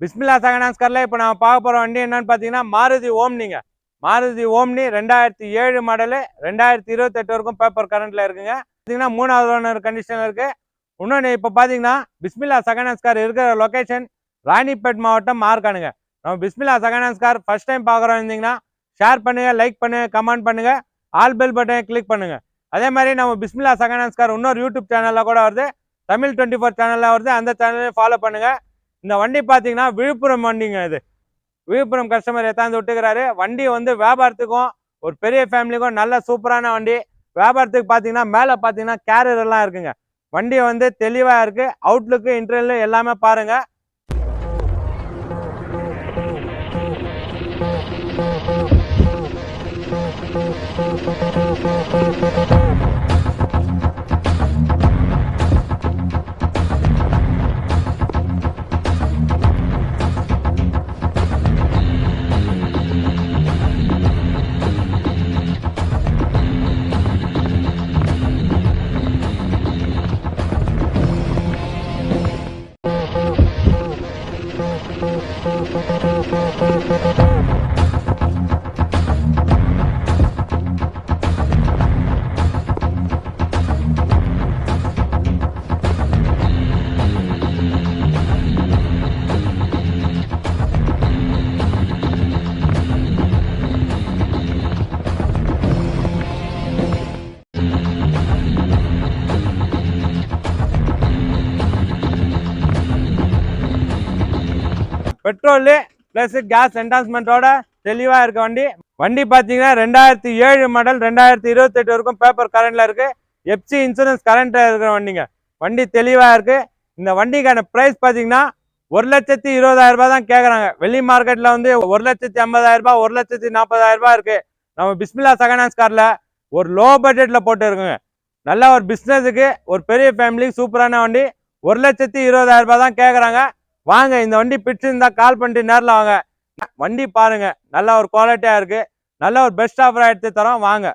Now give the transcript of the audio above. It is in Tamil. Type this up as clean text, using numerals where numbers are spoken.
பிஸ்மில்லா செகண்ட் கார்ல இப்போ நான் பார்க்க போகிற வண்டி என்னன்னு பார்த்தீங்கன்னா மாருதி ஓம்னிங்க. மாருதி ஓம்னி 2007 மாடலு, 2028 வரைக்கும் பேப்பர் கரண்ட்ல இருக்குங்க. பார்த்தீங்கன்னா 3வது ஓனர் கண்டிஷனில் இருக்கு. இன்னொன்று இப்போ பார்த்தீங்கன்னா பிஸ்மில்லா செகண்ட் கார் இருக்கிற லொக்கேஷன் ராணிப்பேட் மாவட்டம் மார்க்கானுங்க. நம்ம பிஸ்மில்லா செகண்ட் கார் ஃபர்ஸ்ட் டைம் பார்க்குறோம் இருந்தீங்கன்னா ஷேர் பண்ணுங்க, லைக் பண்ணுங்க, கமெண்ட் பண்ணுங்க, ஆல் பெல் பட்டனை கிளிக் பண்ணுங்க. அதே மாதிரி நம்ம பிஸ்மில்லா செகண்ட் கார் இன்னொரு யூடியூப் சேனலில் கூட வருது, தமிழ் 24 சேனலில் வருது. அந்த சேனலையும் ஃபாலோ பண்ணுங்க. இந்த வண்டி பார்த்தீங்கன்னா விழுப்புரம் வண்டிங்க. இது விழுப்புரம் கஸ்டமர் எத்தாந்து விட்டுக்கிறாரு. வண்டி வந்து வியாபாரத்துக்கும் ஒரு பெரிய ஃபேமிலிக்கும் நல்ல சூப்பரான வண்டி. வியாபாரத்துக்கு பார்த்தீங்கன்னா மேலே பார்த்தீங்கன்னா கேரியர் எல்லாம் இருக்குங்க. வண்டி வந்து தெளிவாக இருக்கு. அவுட்லுக்கு இன்டர்வியூ எல்லாமே பாருங்க. பெட்ரோல் பிளஸ் கேஸ் என்டான்ஸ்மெண்ட்டோட தெளிவாக இருக்க வண்டி. வண்டி பார்த்தீங்கன்னா 2007 மாடல், 2028 வரைக்கும் பேப்பர் கரண்ட்ல இருக்கு. எஃப்சி இன்சூரன்ஸ் கரண்ட்ல இருக்கிற வண்டிங்க. வண்டி தெளிவாக இருக்கு. இந்த வண்டிக்கான ப்ரைஸ் பார்த்தீங்கன்னா 1,20,000 ரூபாய் தான் கேட்குறாங்க. வெளி மார்க்கெட்டில் வந்து 1,50,000 ரூபாய், 1,40,000 ரூபாய் இருக்கு. நம்ம பிஸ்மில்லா செகண்ட் கார்ல ஒரு லோ பட்ஜெட்ல போட்டு இருக்குங்க. நல்ல ஒரு பிஸ்னஸுக்கு, ஒரு பெரிய ஃபேமிலிக்கு சூப்பரான வண்டி. 1,20,000 ரூபாய் தான் கேட்குறாங்க. வாங்க, இந்த வண்டி பிடிச்சிருந்தா கால் பண்ணிட்டு நேரில் வாங்க. வண்டி பாருங்க, நல்ல ஒரு குவாலிட்டியா இருக்கு. நல்ல ஒரு பெஸ்ட் ஆஃபரா எடுத்து தரோம். வாங்க.